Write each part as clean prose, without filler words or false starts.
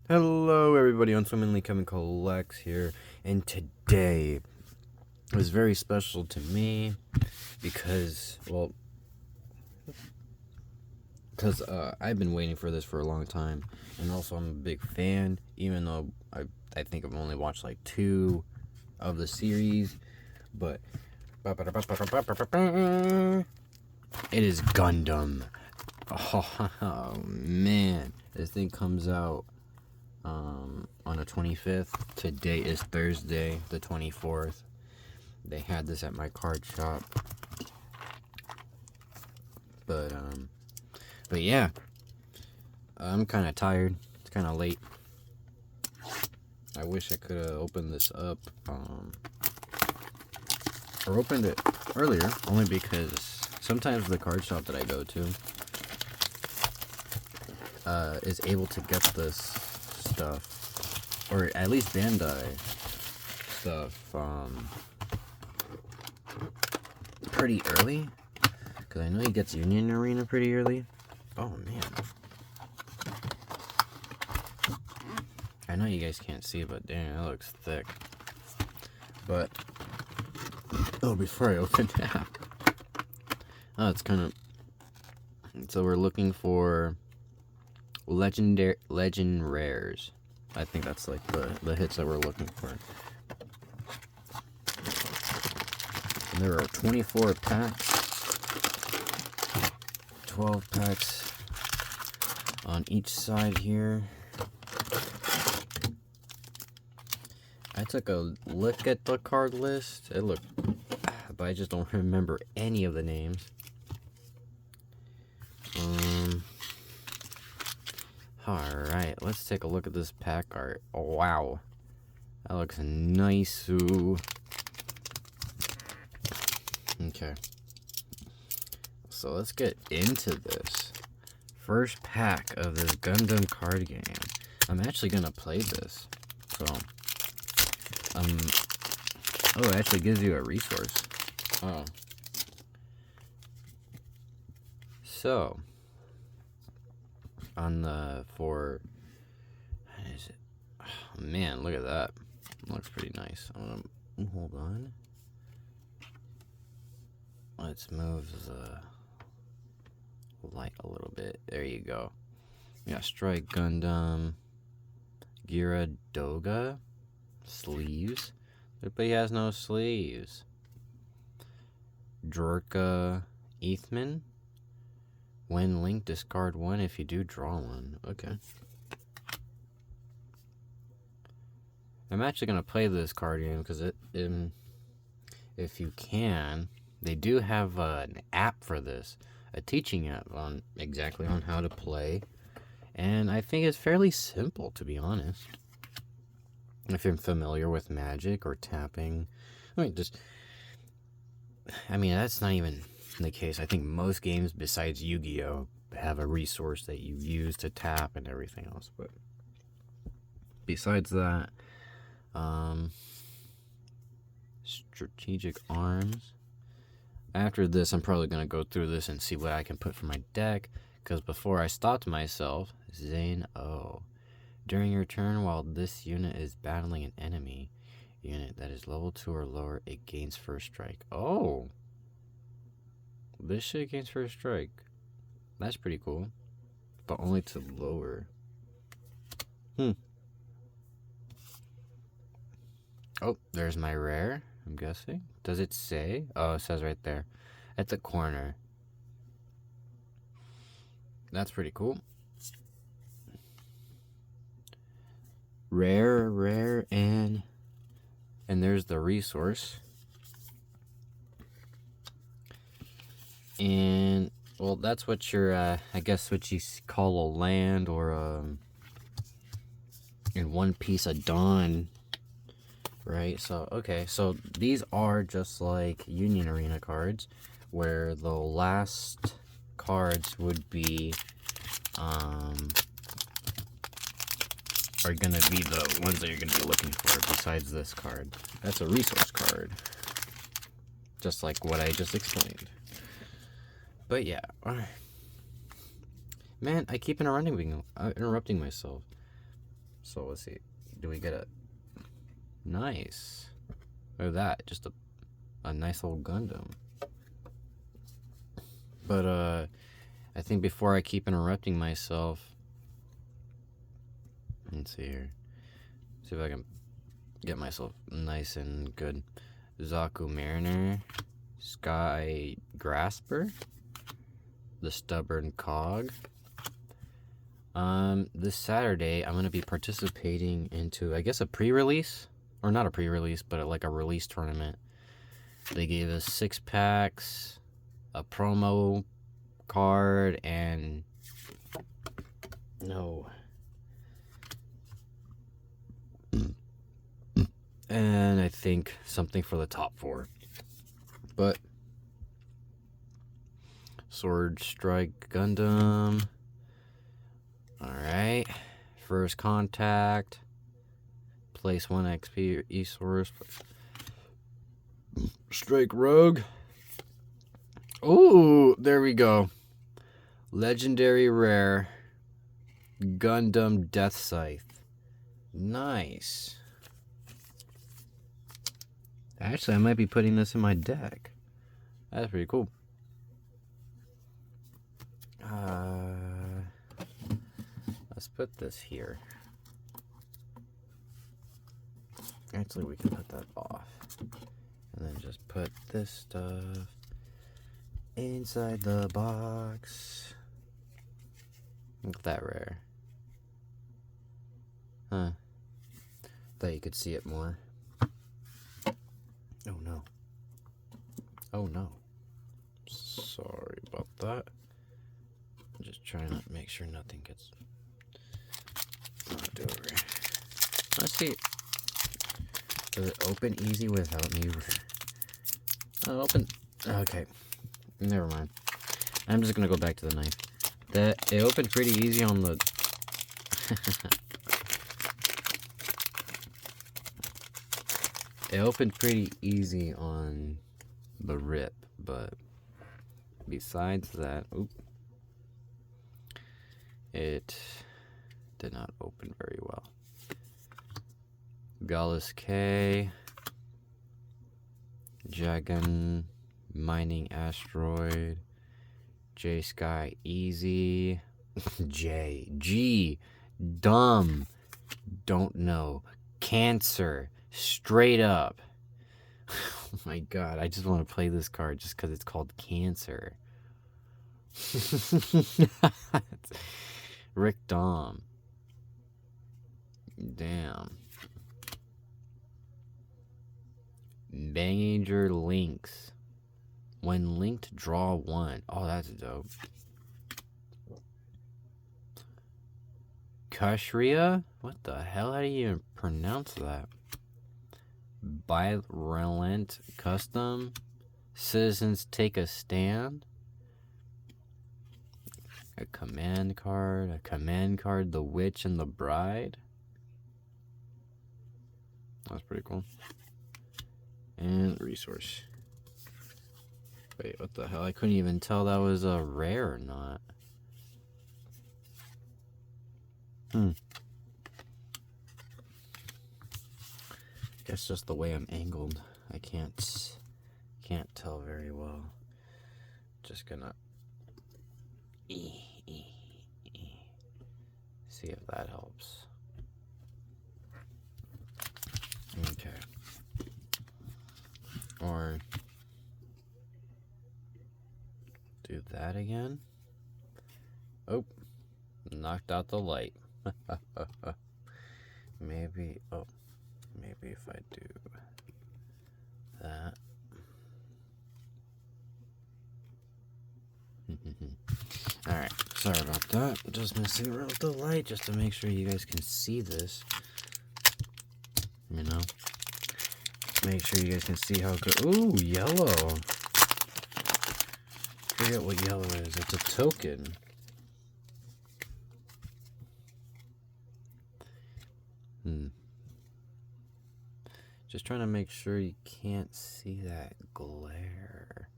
Hello everybody, Unswimmingly Kevin Collects here, and today was very special to me because, I've been waiting for this for a long time, and also I'm a big fan, even though I think I've only watched like 2 of the series, but it is Gundam. Oh man, this thing comes out on the 25th. Today is Thursday, the 24th. They had this at my card shop. But yeah, I'm kind of tired. It's kind of late. I wish I could have opened this up, or opened it earlier, only because sometimes the card shop that I go to is able to get this stuff, or at least Bandai stuff, pretty early, because I know he gets Union Arena pretty early. Oh man, I know you guys can't see, but damn, that looks thick. But before I open that, it's kind of, so we're looking for legend rares. I think that's like the hits that we're looking for. And there are 24 packs, 12 packs on each side here. I took a look at the card list. It looked, but I just don't remember any of the names. Alright, let's take a look at this pack art. Oh, wow. That looks nice. Ooh. Okay. So let's get into this. First pack of this Gundam card game. I'm actually gonna play this. So, oh, it actually gives you a resource. Oh. So, what is it? Oh, man, look at that. Looks pretty nice. Hold on. Let's move the light a little bit. There you go. We got Strike Gundam, Gira Doga, sleeves. But he has no sleeves. Drurka Ethman. When linked, discard 1. If you do, draw 1. Okay. I'm actually going to play this card game because if you can, they do have an app for this. A teaching app on how to play. And I think it's fairly simple, to be honest. If you're familiar with magic or tapping. That's not even the case. I think most games besides Yu-Gi-Oh! Have a resource that you use to tap and everything else. But besides that, strategic arms. After this, I'm probably going to go through this and see what I can put for my deck. Because before I stopped myself, Zane O. During your turn, while this unit is battling an enemy unit that is level 2 or lower, it gains first strike. Oh! This shit gains first strike. That's pretty cool. But only to lower. Oh, there's my rare, I'm guessing. Does it say? Oh, it says right there. At the corner. That's pretty cool. Rare, and there's the resource. And, well, that's what your, I guess what you call a land, or, in One Piece, a Dawn. Right, so, okay, so these are just like Union Arena cards, where the last cards would be, are gonna be the ones that you're gonna be looking for, besides this card. That's a resource card. Just like what I just explained. But yeah, man, I keep interrupting myself. So let's see. Do we get a nice? Look at that. Just a nice little Gundam. But I think before I keep interrupting myself, let's see here. See if I can get myself nice and good. Zaku Mariner, Sky Grasper, the Stubborn Cog. This Saturday I'm gonna be participating into, I guess, a pre-release, or not a pre-release, but like a release tournament. They gave us 6 packs, a promo card, and and I think something for the top 4. But Sword Strike Gundam. Alright. First Contact. Place 1 XP E-Source. Strike Rogue. Ooh, there we go. Legendary Rare. Gundam Death Scythe. Nice. Actually, I might be putting this in my deck. That's pretty cool. Let's put this here. Actually, we can put that off. And then just put this stuff inside the box. Look at that rare. Huh. Thought you could see it more. Oh no. Oh no. Sorry about that. I'm just trying to make sure nothing gets knocked over. Let's see. Does it open easy without me? Oh, open. Okay. Never mind. I'm just gonna go back to the knife. It opened pretty easy on the. It opened pretty easy on the rip, but besides that, it did not open very well. Gallus K, Jagan Mining Asteroid, J Sky Easy, G Dumb, don't know, Cancer, straight up. Oh my god, I just want to play this card just because it's called Cancer. Rick Dom. Damn. Banger Links. When linked, draw 1. Oh, that's dope. Kashria? What the hell? How do you even pronounce that? Bi-Relent Custom. Citizens Take a Stand. A command card. The Witch and the Bride. That's pretty cool. And resource. Wait, what the hell? I couldn't even tell that was a rare or not. Guess just the way I'm angled, I can't tell very well. Just gonna see if that helps. Okay. Or do that again. Oh, knocked out the light. Maybe if I do that. Alright, sorry about that. Just messing around with the light just to make sure you guys can see this. You know? Make sure you guys can see how good. Ooh, yellow. Forget what yellow is. It's a token. Just trying to make sure you can't see that glare.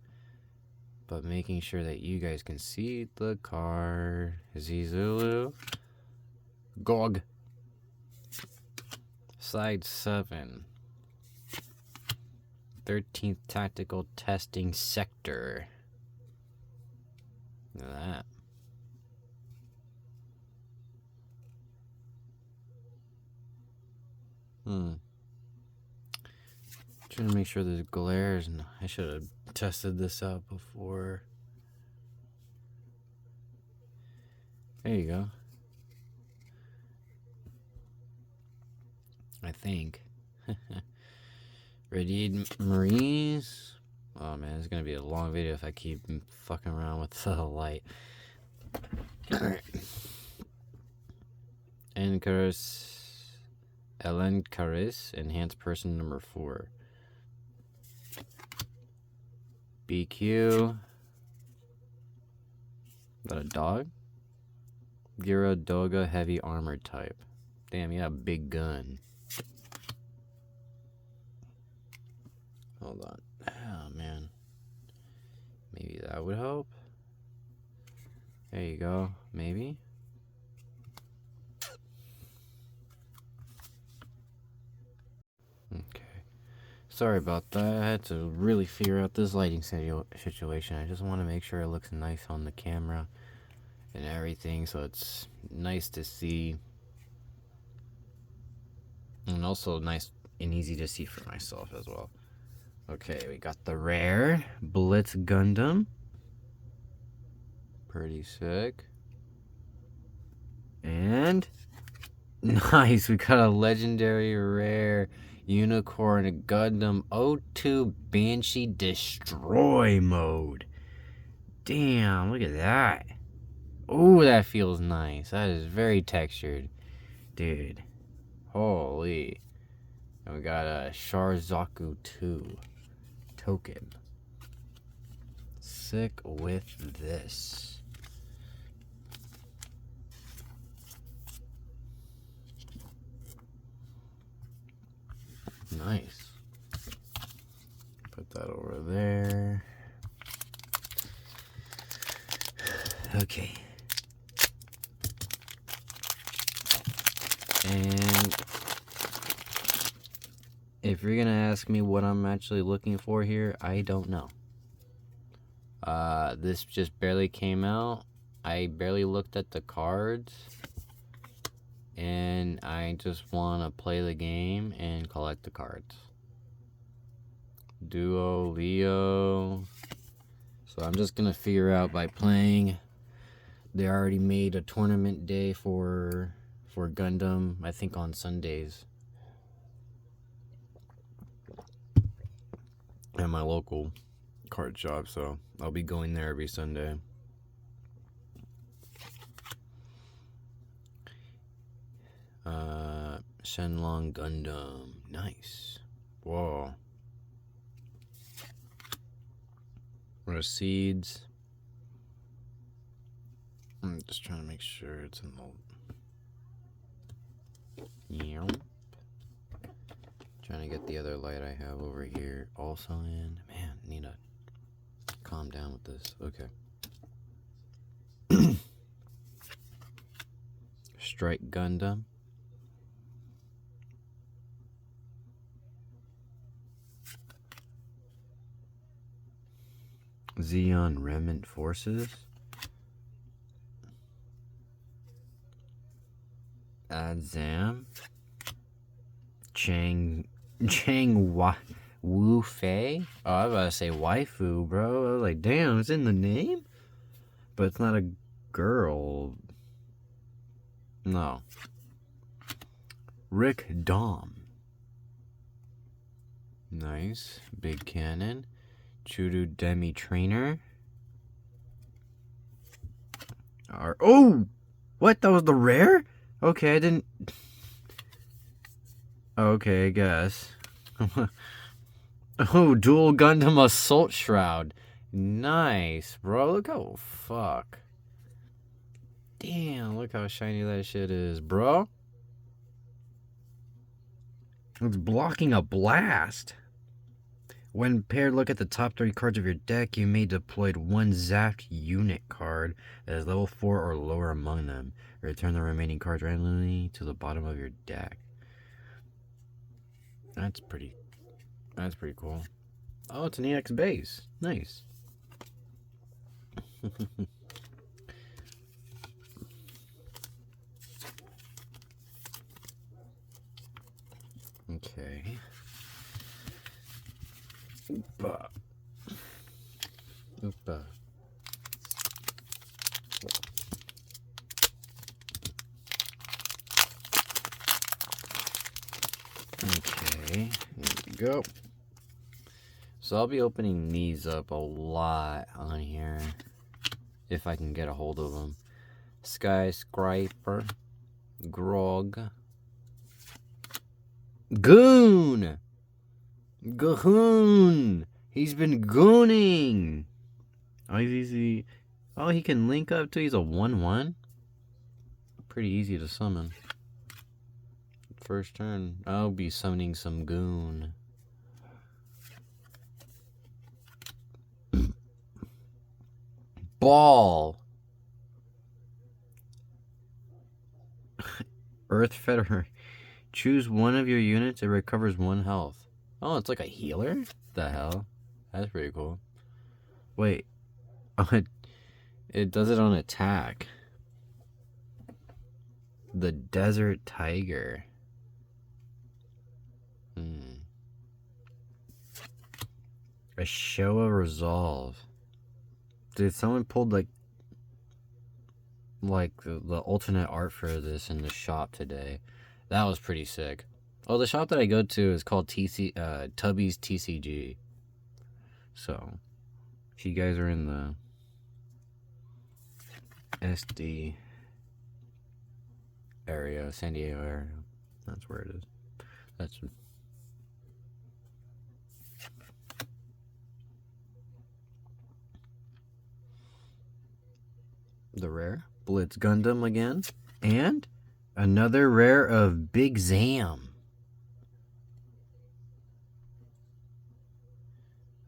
But making sure that you guys can see the card. Is he Zulu? Gog. Side 7. 13th Tactical Testing Sector. Look at that. Trying to make sure there's glares, and I should have tested this out before. There you go. I think. Radiant Marines. Oh man, it's gonna be a long video if I keep fucking around with the light. Alright. Elencaris, enhanced person number 4. BQ. Is that a dog? Gira Doga, heavy armor type. Damn, you got a big gun. Hold on. Oh, man. Maybe that would help. There you go. Maybe. Okay. Sorry about that. I had to really figure out this lighting situation. I just want to make sure it looks nice on the camera and everything, so it's nice to see. And also nice and easy to see for myself as well. Okay, we got the rare Blitz Gundam. Pretty sick. And nice, we got a legendary rare Unicorn Gundam O2 Banshee Destroy mode. Damn, look at that. Oh, that feels nice. That is very textured. Dude. Holy. And we got a Sharzaku 2 token. Sick with this. Nice. Put that over there. Okay. And if you're gonna ask me what I'm actually looking for here, I don't know. This just barely came out. I barely looked at the cards. And I just want to play the game and collect the cards. Duo, Leo. So I'm just gonna figure out by playing. They already made a tournament day for Gundam, I think on Sundays. At my local card shop, so I'll be going there every Sunday. Shenlong Gundam. Nice. Whoa. Receipts. I'm just trying to make sure it's in the... Yep. Trying to get the other light I have over here also in. Man, need to calm down with this. Okay. Strike Gundam. Zeon Remnant Forces. Adzam. Chang Wu Fei. Oh, I was about to say waifu, bro. I was like, damn, it's in the name? But it's not a girl. No. Rick Dom. Nice. Big cannon. Chudu Demi Trainer. Oh! What? That was the rare? Okay, I didn't... Okay, I guess. Oh, Dual Gundam Assault Shroud. Nice, bro. Look how... Fuck. Damn, look how shiny that shit is, bro. It's blocking a blast. When paired, look at the top 3 cards of your deck. You may deploy one zapped unit card that is level 4 or lower among them. Return the remaining cards randomly to the bottom of your deck. That's pretty cool. Oh, it's an EX base. Nice. Okay. Oopa. Oopa. Okay, here we go. So I'll be opening these up a lot on here if I can get a hold of them. Skyscraper, Grog, Goon, Gahoon. He's been gooning. Oh, he's easy. Oh, he can link up to. He's a 1/1. Pretty easy to summon. First turn, I'll be summoning some Goon. Ball. Earth Federer. Choose one of your units. It recovers 1 health. Oh, it's like a healer? The hell? That's pretty cool. Wait. Oh, it does it on attack. The Desert Tiger. A Show of Resolve. Dude, someone pulled like the alternate art for this in the shop today. That was pretty sick. Oh, the shop that I go to is called Tubby's TCG. So, if you guys are in the SD area, San Diego area, that's where it is. That's the rare Blitz Gundam again, and another rare of Big Zam.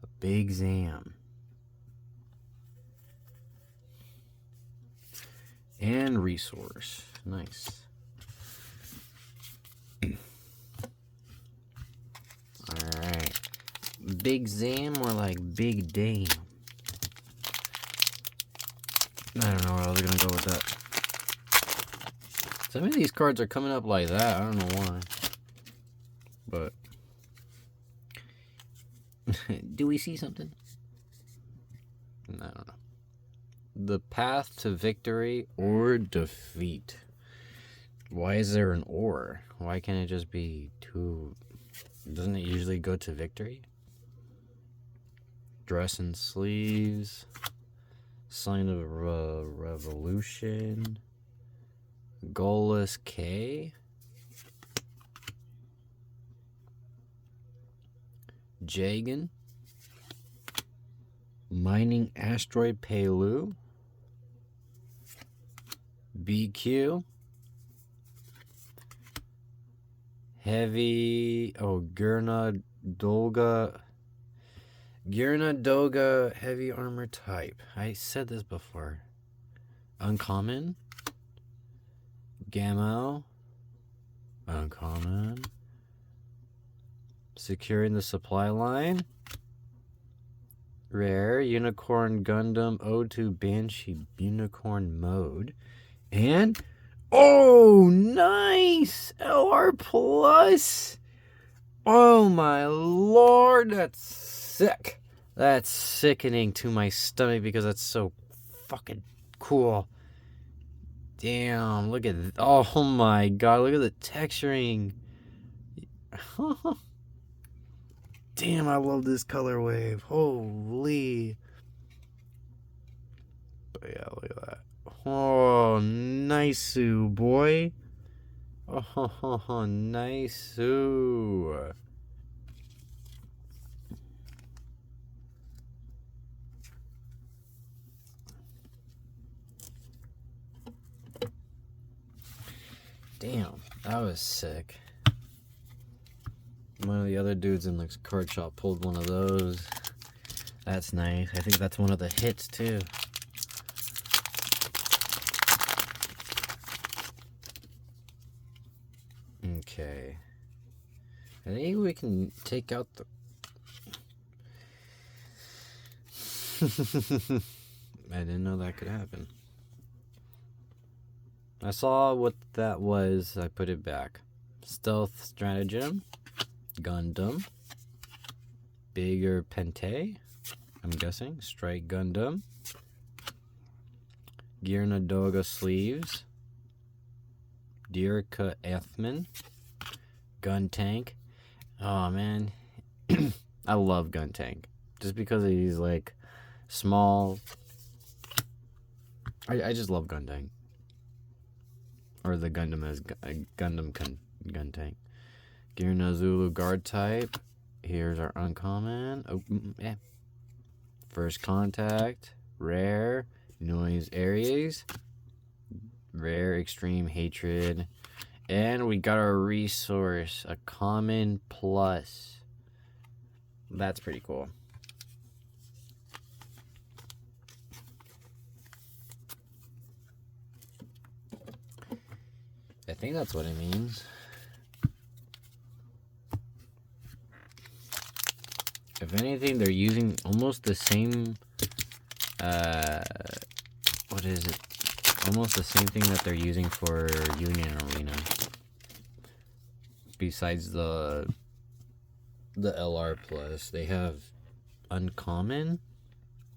A Big Zam. And resource. Nice. Alright. Big Zam or like Big Dame? I don't know where I was gonna go with that. Some of these cards are coming up like that. I don't know why. But do we see something? I don't know. The path to victory or defeat. Why is there an or? Why can't it just be two? Doesn't it usually go to victory? Dress and sleeves. Sign of revolution. Goalless K. Jagan. Mining Asteroid Pelu. BQ. Heavy. Oh, Gurna Dolga heavy armor type. I said this before. Uncommon. Gamma. Uncommon. Securing the supply line. Rare. Unicorn Gundam O2 Banshee Unicorn mode. And oh, nice! LR Plus! Oh my lord, that's sick. That's sickening to my stomach because that's so fucking cool. Damn, look at oh my god, look at the texturing. Damn, I love this color wave. Holy. But yeah, look at that. Oh, nice, boy. Oh, nice. Damn, that was sick. One of the other dudes in the card shop pulled one of those. That's nice. I think that's one of the hits, too. Okay. I think we can take out the... I didn't know that could happen. I saw what that was. I put it back. Stealth Stratagem. Gundam. Bigger Pente. I'm guessing. Strike Gundam. Girnadoga Sleeves. Dirka Ethman. Gun Tank. Oh, man. I love Gun Tank. Just because he's, like, small. I just love Gun Tank. Or the Gundam as Gundam Gun Tank. Girna Zulu Guard Type. Here's our uncommon. Oh, yeah. First Contact. Rare. Noise Aries. Rare Extreme Hatred. And we got our resource. A common plus. That's pretty cool. I think that's what it means. If anything, they're using almost the same, what is it? Almost the same thing that they're using for Union Arena. Besides the LR plus, they have Uncommon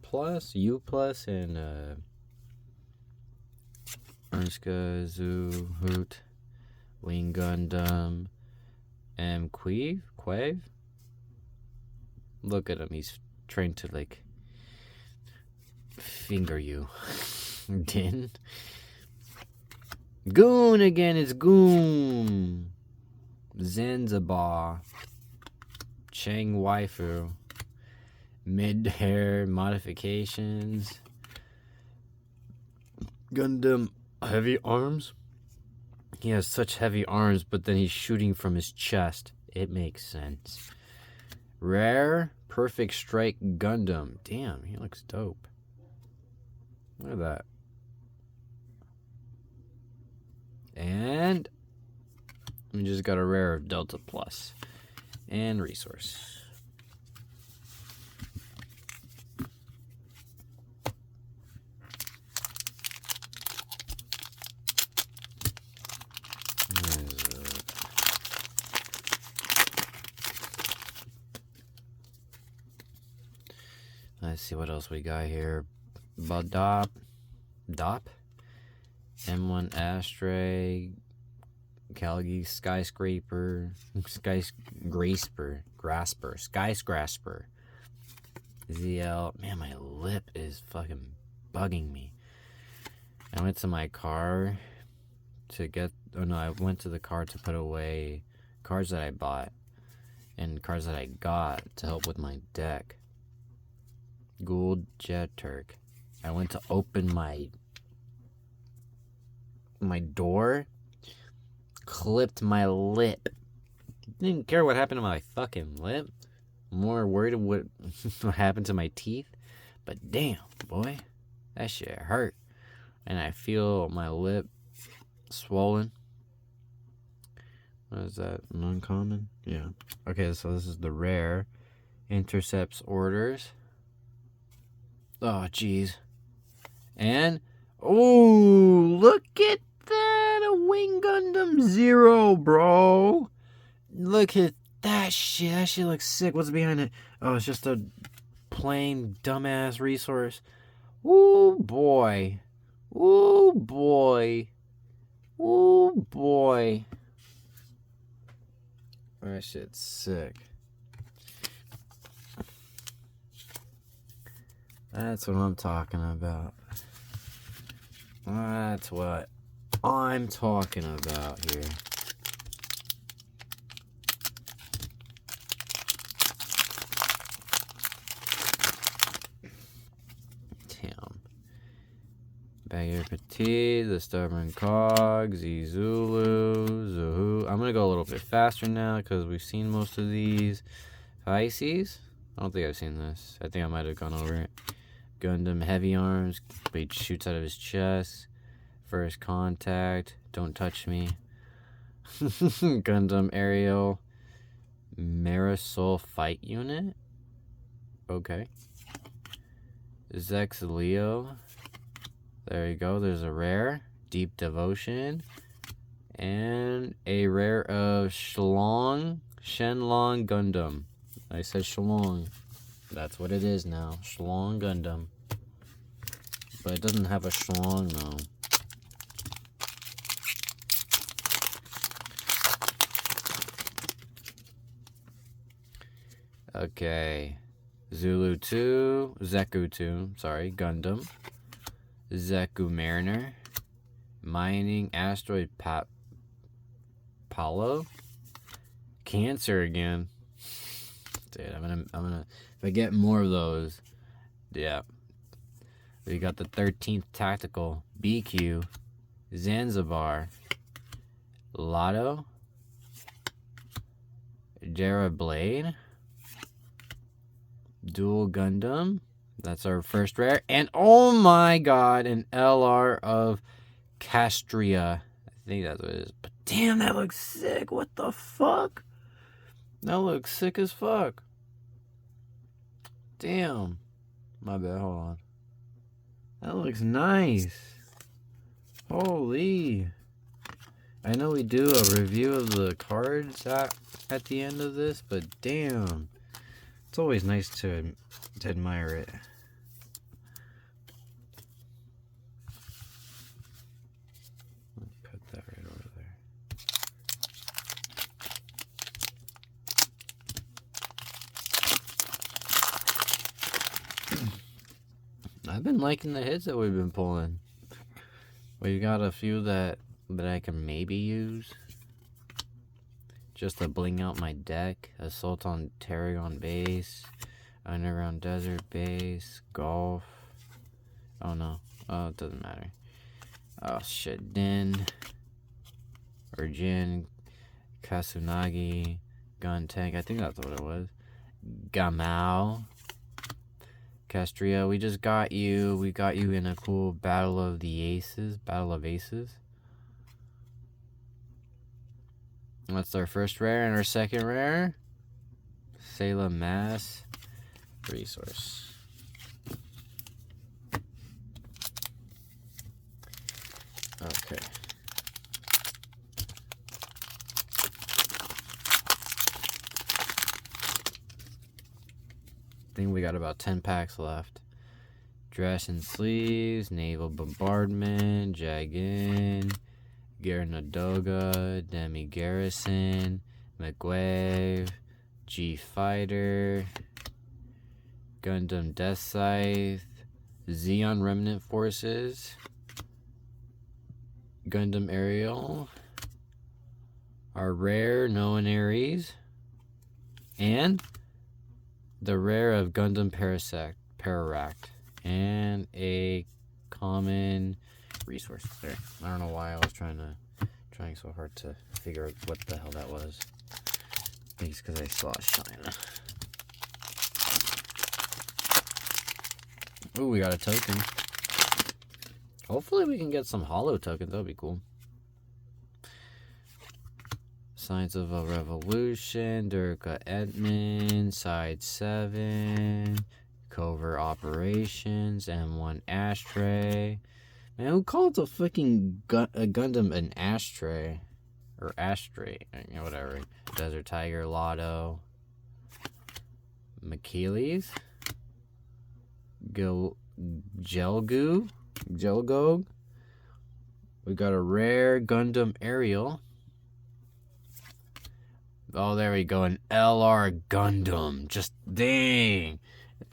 plus, U plus, and Ernska, Zoo, Hoot, Wing Gundam, and Quave. Look at him, he's trying to, like, finger you. Din. Goon again, it's Goon. Zanzibar. Chang Waifu. Mid-hair modifications. Gundam heavy arms. He has such heavy arms, but then he's shooting from his chest. It makes sense. Rare Perfect Strike Gundam. Damn, he looks dope. Look at that. And we just got a rare of Delta Plus and resource. Let's see what else we got here. Dop. M1 Astray. Calgi Skyscraper. Skyscraper. ZL. Man, my lip is fucking bugging me. I went to my car to get... Oh no, I went to the car to put away cards that I bought and cards that I got to help with my deck. Gould Jet Turk. I went to open my door, clipped my lip. Didn't care what happened to my fucking lip. More worried what happened to my teeth. But damn, boy, that shit hurt. And I feel my lip swollen. What is that? An uncommon? Yeah. Okay, so this is the rare. Intercepts orders. Oh, jeez. And, oh, look at that. A Wing Gundam Zero, bro. Look at that shit. That shit looks sick. What's behind it? Oh, it's just a plain dumbass resource. Ooh, boy. Ooh, boy. Ooh, boy. That shit's sick. That's what I'm talking about. That's what I'm talking about here. Damn. Bagheer Petit, the Stubborn Cog, Zulu, Zuhu. I'm gonna go a little bit faster now because we've seen most of these. Pisces? I don't think I've seen this. I think I might have gone over it. Gundam Heavy Arms, but he shoots out of his chest. First Contact, Don't Touch Me. Gundam Aerial, Marisol Fight Unit. Okay. Zex Leo. There you go. There's a rare. Deep Devotion. And a rare of Shenlong Gundam. I said Shenlong. That's what it is now. Shenlong Gundam. But it doesn't have a Shenlong though. Okay. Zulu 2. Zeku 2. Sorry. Gundam. Zeku Mariner. Mining Asteroid Palo. Cancer again. Dude, I'm gonna if I get more of those, yeah. We got the 13th Tactical, BQ, Zanzibar, Lotto, Jera Blade, Dual Gundam. That's our first rare, and oh my god, an LR of Castria. I think that's what it is. But damn, that looks sick. What the fuck? That looks sick as fuck. Damn. My bad, hold on. That looks nice. Holy. I know we do a review of the cards at the end of this, but damn. It's always nice to admire it. Put that right over there. I've been liking the hits that we've been pulling. We've got a few that I can maybe use just to bling out my deck. Assault on Tarragon base, Underground Desert base, Golf. Oh no, oh it doesn't matter. Oh shit, Din or Jin, Kasunagi, Gun Tank. I think that's what it was. Gamao. Castria, we just got you. We got you in a cool Battle of the Aces. Battle of Aces. That's our first rare, and our second rare. Salem Mass Resource. Okay. I think we got about 10 packs left. Dress and Sleeves, Naval Bombardment, Jagin, Garnadoga, Demi Garrison, McWave, G Fighter, Gundam Death Scythe, Zeon Remnant Forces, Gundam Ariel, our rare Noan Ares, and the rare of Gundam Pararact, and a common resource there. I don't know why I was trying so hard to figure out what the hell that was. I think it's because I saw China. Ooh, we got a token. Hopefully we can get some holo tokens. That would be cool. Signs of a Revolution, Durka Edmund, Side 7, Covert Operations, M1 Ashtray. Man, who calls a fucking a Gundam an ashtray? Or ashtray, you know, whatever. Desert Tiger, Lotto. Michaelis. Gelgog. We got a rare Gundam Ariel. Oh, there we go. An LR Gundam. Just dang.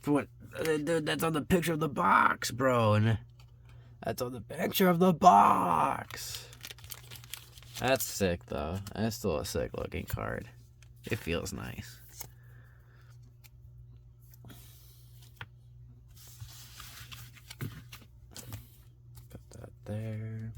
Dude, that's on the picture of the box, bro. And that's on the picture of the box. That's sick, though. That's still a sick looking card. It feels nice. Put that there.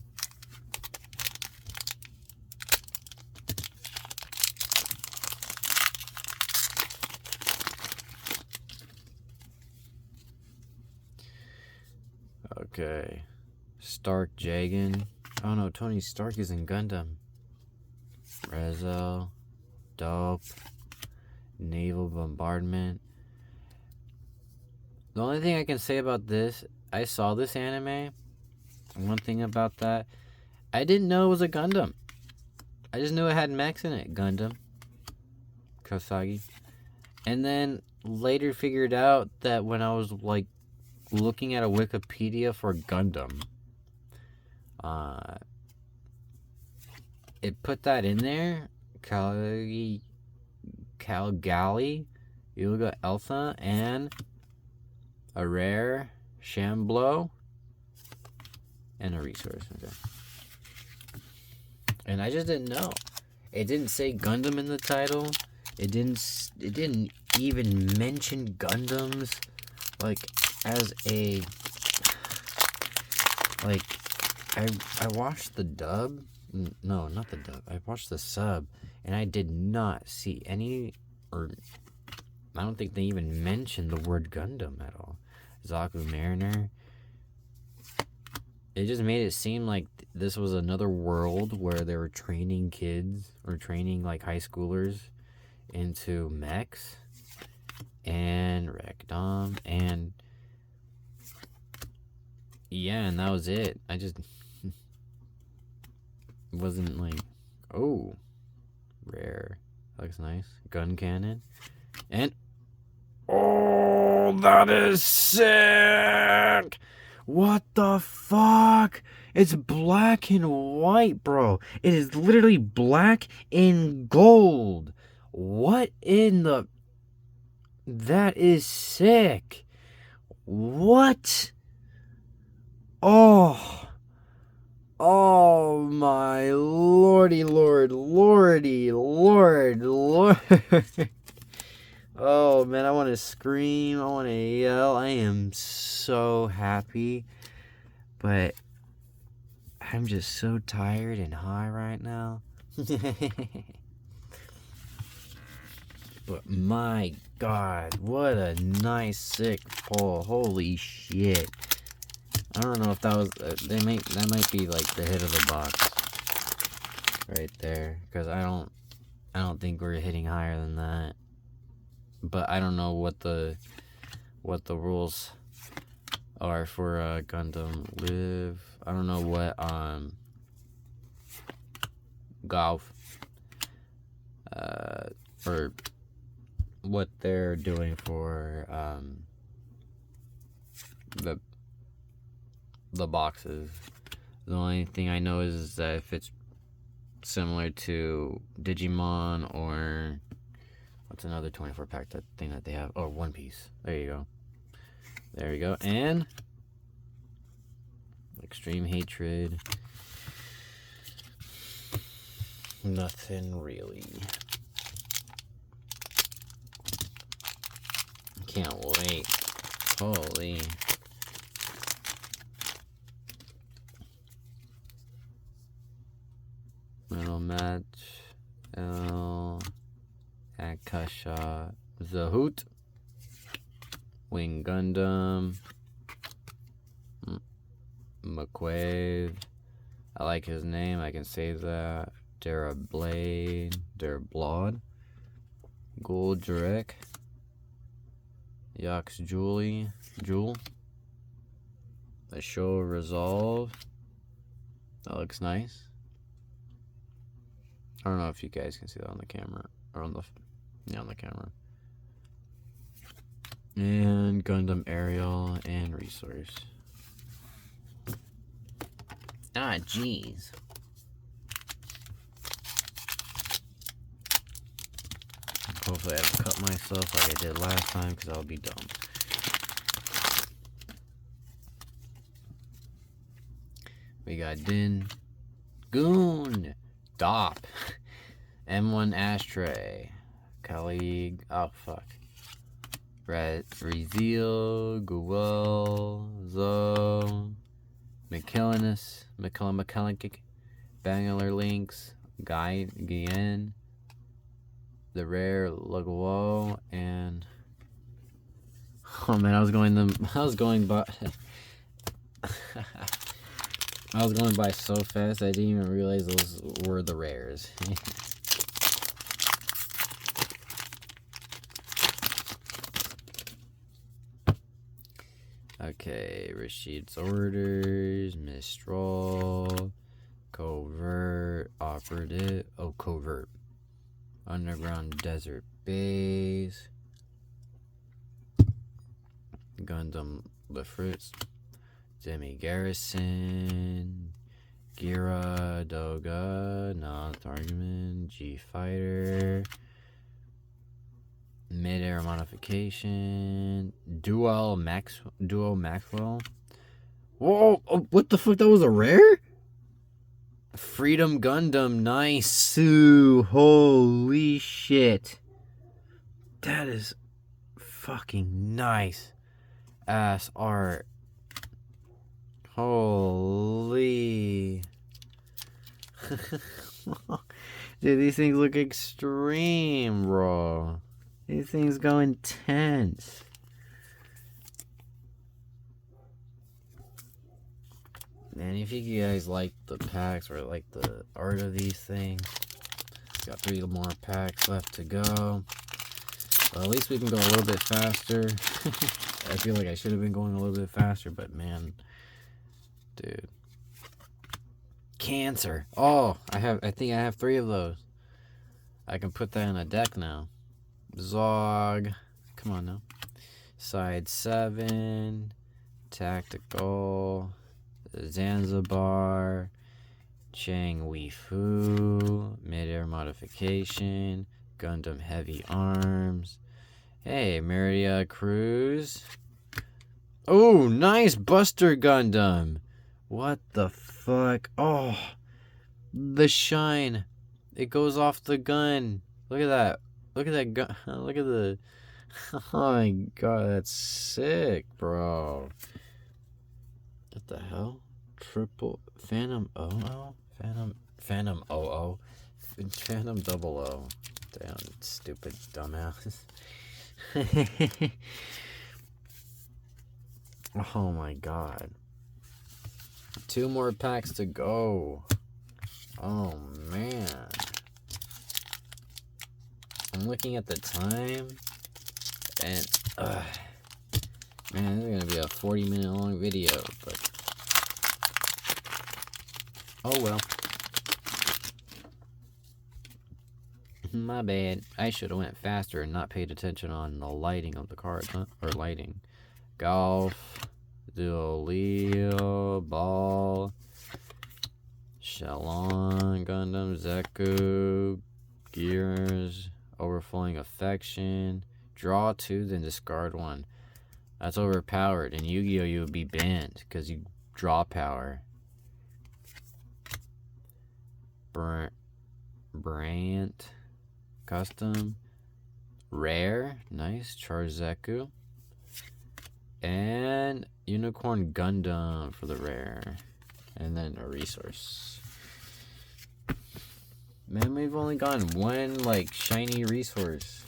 Okay. Stark Jagan. Oh no, Tony Stark is in Gundam. Rezo. Dope. naval bombardment. The only thing I can say about this, I saw this anime. One thing about that, I didn't know it was a Gundam. I just knew it had mechs in it. Gundam. Kasagi. And then later figured out that when I was like looking at a Wikipedia for Gundam, it put that in there. Calgali, Yuga Elsa, and a rare Shamblo, and a resource. Okay. And I just didn't know. It didn't say Gundam in the title. It didn't even mention Gundams like as a like I watched the dub. No, not the dub. I watched the sub and I did not see any, or I don't think they even mentioned the word Gundam at all. Zaku Mariner. It just made it seem like this was another world where they were training kids or training like high schoolers into mechs and Rekdom, and yeah, and that was it. I just wasn't like, oh, rare. That looks nice. Gun cannon. And oh, that is sick! What the fuck? It's black and white, bro. It is literally black and gold. What in the... That is sick. What? Oh. Oh my lordy lord. Oh man, I want to scream. I want to yell. I am so happy. But I'm just so tired and high right now. But my god, what a nice sick pull. Holy shit. I don't know if that was that might be like the hit of the box right there, because I don't think we're hitting higher than that. But I don't know what the rules are for Gundam Live. I don't know what golf or what they're doing for the boxes. The only thing I know is that if it's similar to Digimon or what's another 24 pack thing that they have? Oh, One Piece. There you go. There you go. And Extreme Hatred. Nothing really. Can't wait. Holy. Metal match. L. Akasha. Zahoot. Wing Gundam. McQuave. I like his name. I can save that. Dara Blade. Dara Blod. Goldrake. Yax Jewel. The Show Resolve. That looks nice. I don't know if you guys can see that on the camera. Or on the camera. And Gundam Aerial and Resource. Ah, jeez. Hopefully I don't cut myself like I did last time, because I'll be dumb. We got Din, Goon, Dop, M1 Ashtray, Colleague, oh fuck, Rezeal, Guel, Zo, McKellen, Bangalore Links, Guyen, the rare Laguo, and oh man, I was going by so fast I didn't even realize those were the rares. Okay, Rashid's orders, Mistral, Covert, Operative, oh, Covert, Underground Desert Base, Gundam Lefritz, Demi Garrison, Gira, Doga, Not Argument, G Fighter, Mid-air modification, Duo Maxwell. Whoa! Oh, what the fuck? That was a rare? Freedom Gundam, nice. Holy shit! That is fucking nice ass art. Holy. Dude, these things look extreme, bro. These things go intense. Man, if you guys like the packs or like the art of these things, got 3 more packs left to go. Well, at least we can go a little bit faster. I feel like I should have been going a little bit faster, but man, dude. Cancer. Oh, I think I have 3 of those. I can put that in a deck now. Zog. Come on now. Side 7. Tactical. Zanzibar. Chang Wei Fu. Mid-air modification. Gundam Heavy Arms. Hey, Merida Cruz. Oh, nice Buster Gundam. What the fuck? Oh, the shine. It goes off the gun. Look at that. Look at that gun. Look at the... Oh my god, that's sick, bro. What the hell? Triple... Phantom OO? Phantom OO? Phantom double O. Damn, stupid dumbass. Oh my god. 2 more packs to go. Oh man. I'm looking at the time and man, this is gonna be a 40-minute long video, but oh well. My bad. I should have went faster and not paid attention on the lighting of the cards, huh? Or lighting. Golf, Duolio, Ball, Shalon, Gundam, Zeku, Gears, Overflowing Affection. Draw 2, then discard 1. That's overpowered. In Yu-Gi-Oh! You would be banned because you draw power. Brant, Custom, Rare, nice, Charzeku, and Unicorn Gundam for the rare, and then a resource. Man, we've only gotten 1 like shiny resource.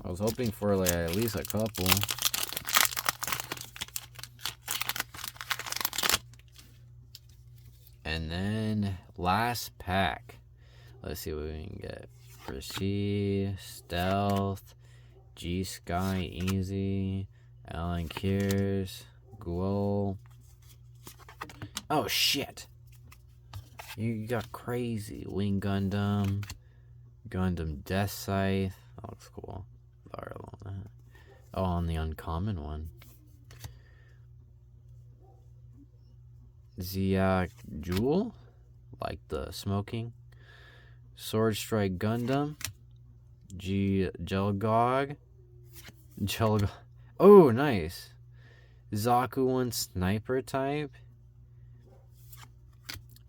I was hoping for like at least a couple. And then last pack. Let's see what we can get. Proceed, Stealth, G Sky Easy, Alan Kears, Glow. Oh shit! You got crazy. Wing Gundam, Gundam Death Scythe. That looks cool. Oh, on the uncommon one. Ziak Jewel, like the smoking. Sword Strike Gundam. Jelgog. Oh, nice. Zaku 1 Sniper type.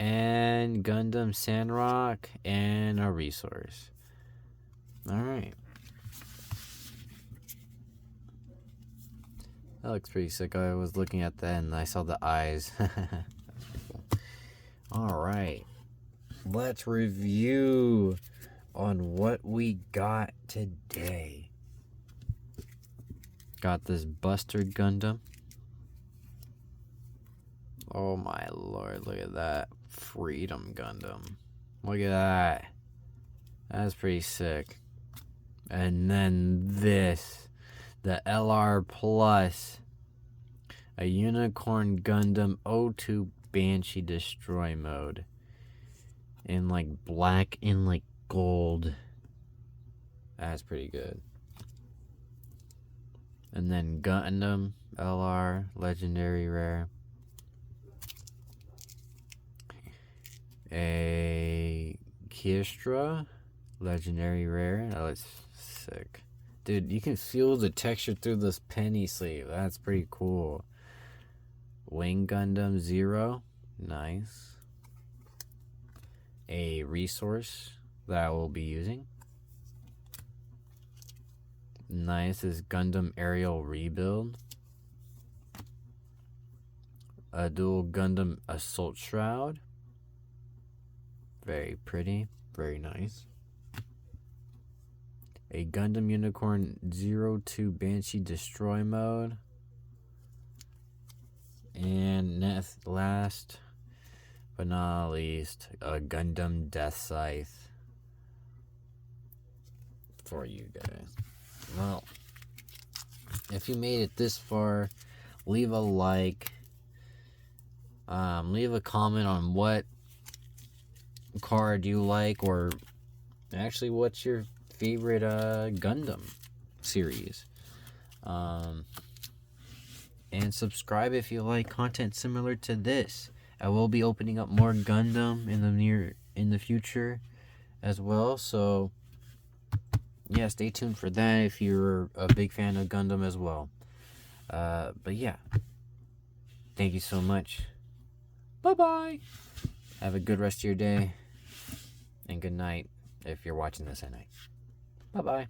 And Gundam Sandrock. And a resource. Alright. That looks pretty sick. I was looking at that and I saw the eyes. Alright. Let's review on what we got today. Got this Buster Gundam. Oh my lord, look at that. Freedom Gundam. Look at that. That's pretty sick. And then this. The LR Plus A Unicorn Gundam O2 Banshee Destroy mode. In like black and like gold. That's pretty good. And then Gundam LR Legendary Rare. A Kiestra Legendary Rare. That looks sick. Dude, you can feel the texture through this penny sleeve. That's pretty cool. Wing Gundam Zero. Nice. A resource that I will be using. Nice is Gundam Aerial Rebuild. A dual Gundam Assault Shroud. Very pretty. Very nice. A Gundam Unicorn 02 Banshee Destroy mode. And last but not least, a Gundam Death Scythe for you guys. Well, if you made it this far, leave a like. Leave a comment on what card you like, or actually what's your favorite Gundam series. And subscribe if you like content similar to this. I will be opening up more Gundam in the future as well, so yeah, stay tuned for that if you're a big fan of Gundam as well. But yeah, thank you so much. Bye-bye. Have a good rest of your day, and good night if you're watching this at night. Bye-bye.